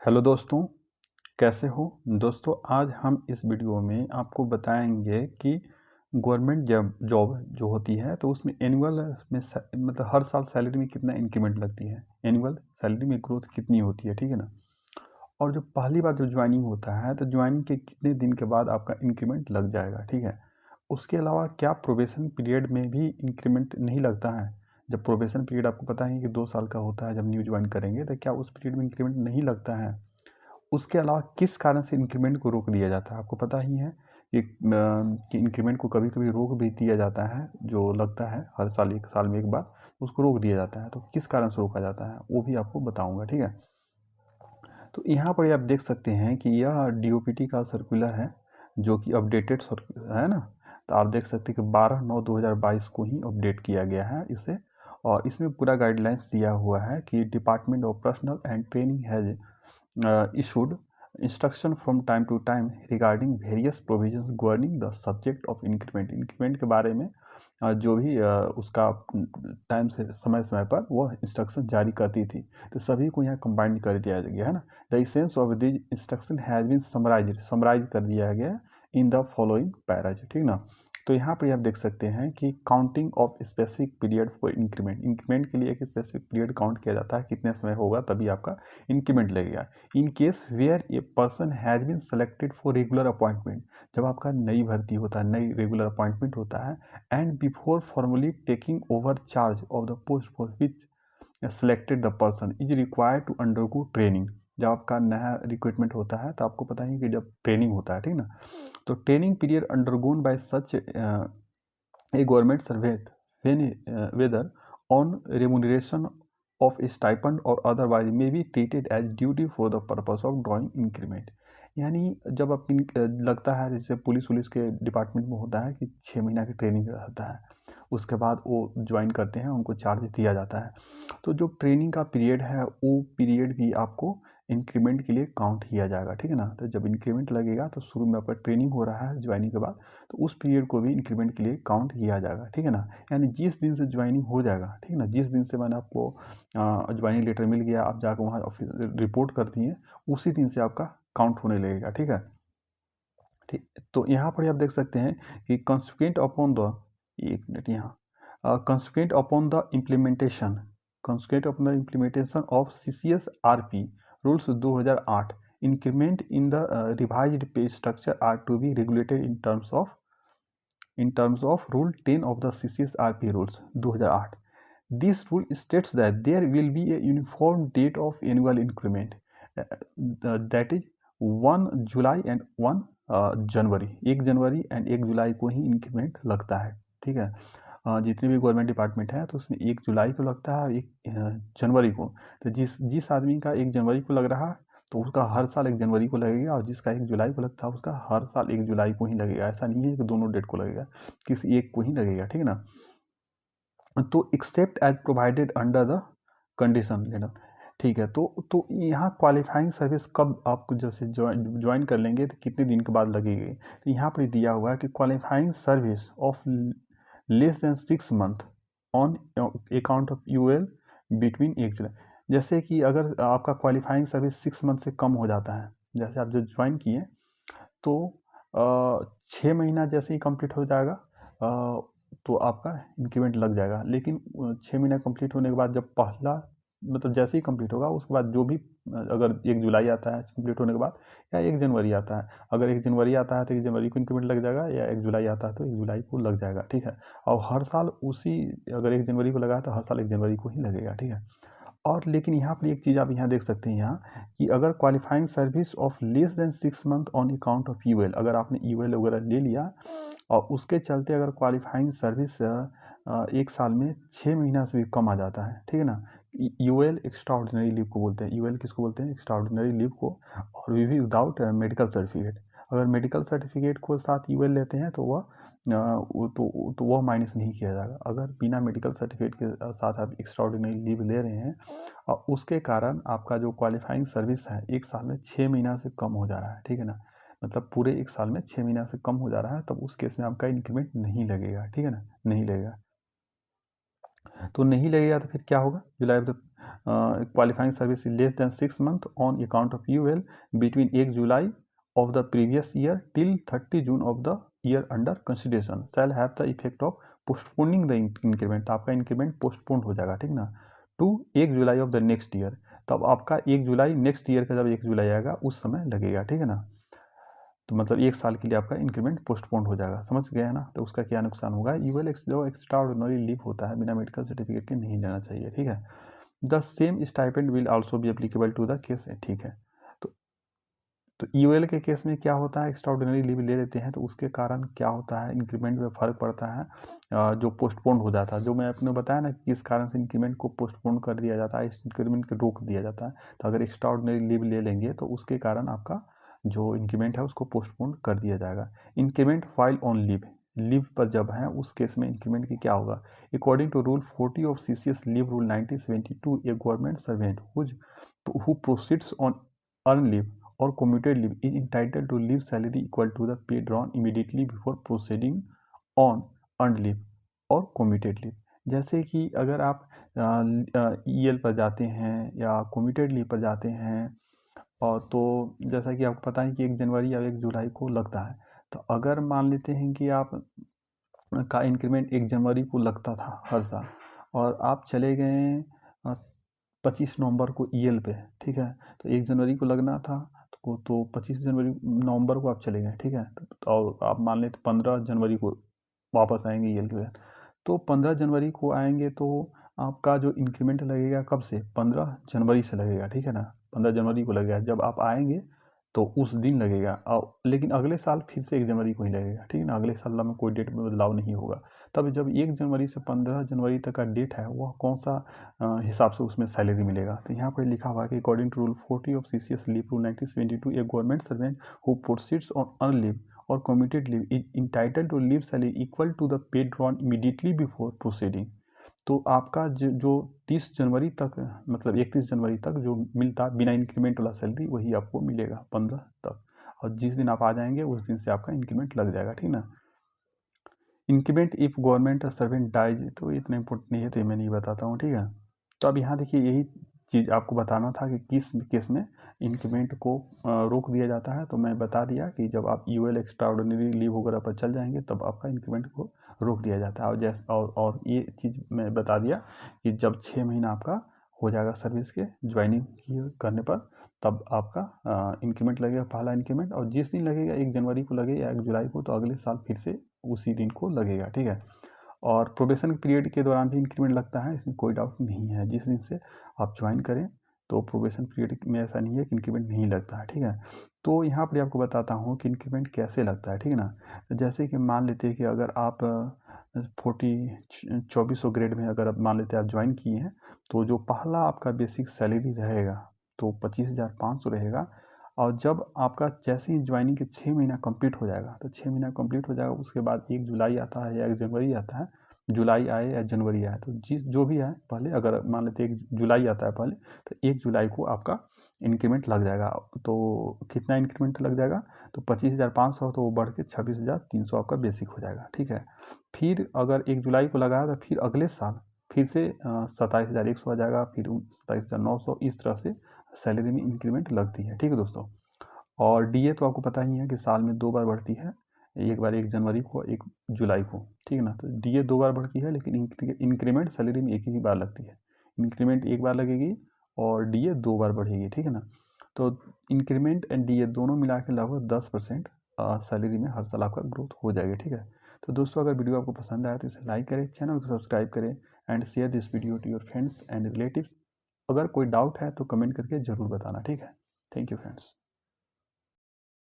Hello दोस्तों, कैसे हो दोस्तों। आज हम इस वीडियो में आपको बताएंगे कि गवर्नमेंट जब जॉब जो होती है तो उसमें एनुअल में मतलब हर साल सैलरी में कितना इंक्रीमेंट लगती है, एनुअल सैलरी में ग्रोथ कितनी होती है, ठीक है ना। और जो पहली बार जो ज्वाइनिंग होता है तो ज्वाइनिंग के कितने दिन के बाद आपका इंक्रीमेंट लग जाएगा, ठीक है। उसके अलावा क्या प्रोबेशन पीरियड में भी इंक्रीमेंट नहीं लगता है। जब प्रोबेशन पीरियड आपको पता है कि 2 साल का होता है, जब न्यू ज्वाइन करेंगे तो क्या उस पीरियड में इंक्रीमेंट नहीं लगता है। उसके अलावा किस कारण से इंक्रीमेंट को रोक दिया जाता है, आपको पता ही है कि इंक्रीमेंट को कभी कभी रोक भी दिया जाता है, जो लगता है हर साल 1 साल में एक बार उसको रोक दिया जाता है। तो किस कारण से रोका जाता है वो भी आपको बताऊंगा, ठीक है। तो यहाँ पर आप देख सकते हैं कि यह डीओपीटी का सर्कुलर है जो कि अपडेटेड है ना। तो आप देख सकते हैं कि 12/9/2022 को ही अपडेट किया गया है इसे। और इसमें पूरा गाइडलाइंस दिया हुआ है कि department of personal and training has issued instruction from time to time regarding various provisions governing the subject of increment। Increment के बारे में जो भी उसका टाइम से समय समय पर वो इंस्ट्रक्शन जारी करती थी, तो सभी को यहाँ कंबाइंड कर दिया गया है ना। The essence of this instruction has been summarise कर दिया गया इन द फॉलोइंग पैराज, ठीक ना। तो यहाँ पर आप देख सकते हैं कि counting of specific period for increment के लिए एक स्पेसिफिक पीरियड काउंट किया जाता है, कितने समय होगा तभी आपका इंक्रीमेंट लगेगा। In case where a person has been selected for regular appointment, जब आपका नई भर्ती होता है, नई रेगुलर अपॉइंटमेंट होता है, and before formally taking over charge of the post for which selected the person is required to undergo training. जब आपका नया रिक्रूटमेंट होता है तो आपको पता ही कि जब ट्रेनिंग होता है, ठीक ना। तो training period undergone bye such a government servant when whether on remuneration of a stipend or otherwise may be treated as duty for the purpose of drawing increment। यानी जब आप लगता है, जैसे पुलिस के डिपार्टमेंट में होता है कि 6 महीना की ट्रेनिंग रहता है, उसके बाद वो ज्वाइन करते हैं, उनको चार्ज दिया जाता है। तो जो ट्रेनिंग का पीरियड है वो पीरियड भी आपको इंक्रीमेंट के लिए काउंट किया जाएगा, ठीक है ना। तो जब इंक्रीमेंट लगेगा तो शुरू में आपका ट्रेनिंग हो रहा है ज्वाइनिंग के बाद, तो उस पीरियड को भी इंक्रीमेंट के लिए काउंट किया जाएगा, ठीक है ना। यानी जिस दिन से ज्वाइनिंग हो जाएगा, ठीक है ना, जिस दिन से मैंने आपको ज्वाइनिंग लेटर मिल गया, आप जाकर वहाँ ऑफिस रिपोर्ट कर दिए, उसी दिन से आपका काउंट होने लगेगा, ठीक है। ठीक, तो यहाँ पर आप देख सकते हैं कि कंसिक्वेंट अपॉन द, एक मिनट, यहाँ consequent upon the implementation, consequent upon the implementation of CCS RP rules 2008, increment in the revised pay structure are to be regulated in terms of Rule 10 of the CCSRP rules 2008। This rule states that there will be a uniform date of annual increment, that is 1 July and 1 January, 1 January and 1 जुलाई को ही increment लगता है, ठीक है। जितने भी government department है तो उसमें 1 जुलाई को लगता है और 1 जनवरी को। तो जिस जिस आदमी का 1 जनवरी को लग रहा है तो उसका हर साल 1 जनवरी को लगेगा, और जिसका 1 जुलाई को लगता है उसका हर साल 1 जुलाई को ही लगेगा। ऐसा नहीं है कि दोनों डेट को लगेगा, किसी एक को ही लगेगा, ठीक है ना। तो except as provided under the condition letter, ठीक है। तो यहाँ क्वालिफाइंग सर्विस कब आप जैसे ज्वाइन कर लेंगे तो कितने दिन के बाद लगेगी, तो यहाँ पर दिया हुआ है कि qualifying service of less than 6 month on account of UL between 1 जुलाई। जैसे कि अगर आपका क्वालिफाइंग सर्विस 6 मंथ से कम हो जाता है, जैसे आप जो ज्वाइन किए, तो 6 महीना जैसे ही कंप्लीट हो जाएगा तो आपका इंक्रीमेंट लग जाएगा। लेकिन 6 महीना कंप्लीट होने के बाद जब पहला मतलब जैसे ही कंप्लीट होगा उसके बाद जो भी अगर 1 जुलाई आता है कंप्लीट होने के बाद, या 1 जनवरी आता है, अगर 1 जनवरी आता है तो 1 जनवरी को इंक्रीमेंट लग जाएगा, या 1 जुलाई आता है तो 1 जुलाई को लग जाएगा, ठीक है। और हर साल उसी, अगर 1 जनवरी को लगा है तो हर साल 1 जनवरी को ही लगेगा, ठीक है। और लेकिन यहाँ पर एक चीज़ आप यहाँ देख सकते हैं यहाँ कि अगर qualifying service of less than 6 month on account of UL, अगर आपने UL वगैरह ले लिया और उसके चलते अगर क्वालिफाइंग सर्विस 1 साल में 6 महीना से भी कम आ जाता है, ठीक है ना। UL एक्स्ट्रा ऑर्डिनरी लीव को बोलते हैं, UL किसको बोलते हैं, एक्स्ट्रा ऑर्डिनरी लीव को। और भी विदाउट मेडिकल सर्टिफिकेट, अगर मेडिकल सर्टिफिकेट को साथ UL लेते हैं तो वह वह माइनस नहीं किया जाएगा। अगर बिना मेडिकल सर्टिफिकेट के साथ आप एक्स्ट्रा ऑर्डिनरी लीव ले रहे हैं और उसके कारण आपका जो क्वालिफाइंग सर्विस है 1 साल में 6 महीना से कम हो जा रहा है, ठीक है ना, मतलब पूरे 1 साल में 6 महीना से कम हो जा रहा है, तब उस केस में आपका इंक्रीमेंट नहीं लगेगा, ठीक है ना, नहीं लगेगा। तो नहीं लगेगा तो फिर क्या होगा, July qualifying service less than 6 month on account of UL between 1 July of the previous year till 30 June of the year under consideration shall have the effect of postponing the increment. तो आपका increment postpone हो जाएगा, ठीक ना, to 1 July of the next year. तब आपका 1 July next year का जब 1 जुलाई आएगा उस समय लगेगा, ठीक है ना। तो मतलब 1 साल के लिए आपका इंक्रीमेंट पोस्टपोन हो जाएगा, समझ गए हैं ना। तो उसका क्या नुकसान होगा, यूएल जो एक्स्ट्रा ऑर्डिनरी लीव होता है बिना मेडिकल सर्टिफिकेट के नहीं लेना चाहिए, ठीक है। The same stipend will also be applicable to the case, ठीक है। तो यूएल के केस में क्या होता है, एक्स्ट्रा ऑर्डिनरी लीव ले लेते हैं तो उसके कारण क्या होता है, इंक्रीमेंट में फ़र्क पड़ता है, जो पोस्टपोन हो जाता है। जो मैं आपने बताया ना कि किस कारण से इंक्रीमेंट को पोस्टपोन कर दिया जाता है, इस इंक्रीमेंट को रोक दिया जाता है। तो अगर एक्स्ट्रा ऑर्डिनरी लीव ले लेंगे तो उसके कारण आपका जो इंक्रीमेंट है उसको पोस्टपोन कर दिया जाएगा। इंक्रीमेंट फाइल ऑन लीव पर जब है उस केस में इंक्रीमेंट की क्या होगा, according to rule 40 of CCS leave rule 1972 a government servant who proceeds on earn leave or commuted leave is entitled to leave salary equal to the pay drawn immediately before proceeding on earned leave और commuted leave। जैसे कि अगर आप EL पर जाते हैं या commuted leave पर जाते हैं, और तो जैसा कि आपको पता है कि 1 जनवरी या 1 जुलाई को लगता है, तो अगर मान लेते हैं कि आप का इंक्रीमेंट 1 जनवरी को लगता था हर साल और आप चले गए 25 नवंबर को EL पे, ठीक है, तो 1 जनवरी को लगना था तो 25 जनवरी नवंबर को आप चले गए, ठीक है, तो आप मान लें 15 जनवरी को वापस आएंगे EL के, तो 15 जनवरी को आएंगे तो आपका जो इंक्रीमेंट लगेगा कब से, 15 जनवरी से लगेगा, ठीक है ना, 15 जनवरी को लगेगा। जब आप आएंगे तो उस दिन लगेगा, लेकिन अगले साल फिर से 1 जनवरी को ही लगेगा, ठीक है ना, अगले साल में कोई डेट में बदलाव नहीं होगा। तब जब 1 जनवरी से 15 जनवरी तक का डेट है वह कौन सा हिसाब से उसमें सैलरी मिलेगा, तो यहाँ पर लिखा हुआ है कि according to rule 40 of CCS leave rule 1972 a government servant who proceeds on earn leave और commuted leave is entitled to leave salary equal to the pay drawn immediately before proceeding. तो आपका जो 30 जनवरी तक मतलब 31 जनवरी तक जो मिलता बिना इंक्रीमेंट वाला सैलरी वही आपको मिलेगा 15 तक, और जिस दिन आप आ जाएंगे उस दिन से आपका इंक्रीमेंट लग जाएगा, ठीक ना। Increment if government servant dies, तो इतना इंपॉर्टेंट नहीं है तो मैं नहीं बताता हूँ, ठीक है। तो अब यहाँ देखिए यही चीज़ आपको बताना था कि किस केस में इंक्रीमेंट को रोक दिया जाता है, तो मैं बता दिया कि जब आप UL एक्स्ट्रा ऑर्डिनरी लीव वगैरह पर चल जाएंगे तब आपका इंक्रीमेंट को रोक दिया जाता है। और जैसे और ये चीज़ मैं बता दिया कि जब 6 महीना आपका हो जाएगा सर्विस के ज्वाइनिंग करने पर तब आपका इंक्रीमेंट लगेगा, पहला इंक्रीमेंट, और जिस दिन लगेगा 1 जनवरी को लगे या 1 जुलाई को, तो अगले साल फिर से उसी दिन को लगेगा, ठीक है। और प्रोबेशन पीरियड के दौरान भी इंक्रीमेंट लगता है, इसमें कोई डाउट नहीं है। जिस दिन से आप ज्वाइन करें तो प्रोबेशन पीरियड में ऐसा नहीं है कि इंक्रीमेंट नहीं लगता है, ठीक है। तो यहाँ पर आपको बताता हूँ कि इंक्रीमेंट कैसे लगता है, ठीक है ना। जैसे कि मान लेते हैं कि अगर आप 2400 ग्रेड में अगर आप मान लेते हैं आप ज्वाइन किए हैं, तो जो पहला आपका बेसिक सैलरी रहेगा तो 25,500 रहेगा। और जब आपका जैसे ही ज्वाइनिंग के 6 महीना कंप्लीट हो जाएगा, तो 6 महीना कंप्लीट हो जाएगा, उसके बाद 1 जुलाई आता है या 1 जनवरी आता है, जुलाई आए या जनवरी आए, तो जो भी आए पहले, अगर मान लेते 1 जुलाई आता है पहले, तो 1 जुलाई को आपका इंक्रीमेंट लग जाएगा। तो कितना इंक्रीमेंट लग जाएगा, तो 25,500 तो वो बढ़ के 26,300 आपका बेसिक हो जाएगा, ठीक है। फिर अगर 1 जुलाई को लगाया तो फिर अगले साल फिर से 27,100 आ जाएगा, फिर 27,900, इस तरह से सैलरी में इंक्रीमेंट लगती है, ठीक है दोस्तों। और DA तो आपको पता ही है कि साल में 2 बार बढ़ती है, एक बार 1 जनवरी को, 1 जुलाई को, ठीक है ना। तो DA 2 बार बढ़ती है, लेकिन इंक्रीमेंट सैलरी में एक ही बार लगती है। इंक्रीमेंट एक बार लगेगी और DA 2 बार बढ़ेगी, ठीक है ना। तो इंक्रीमेंट एंड DA दोनों मिला के लगभग 10% सैलरी में हर साल आपका ग्रोथ हो जाएगी, ठीक है। तो दोस्तों अगर वीडियो आपको पसंद आया तो इसे लाइक करें, चैनल को सब्सक्राइब करें and share this video to your friends and relatives. अगर कोई डाउट है तो कमेंट करके ज़रूर बताना, ठीक है। Thank you friends.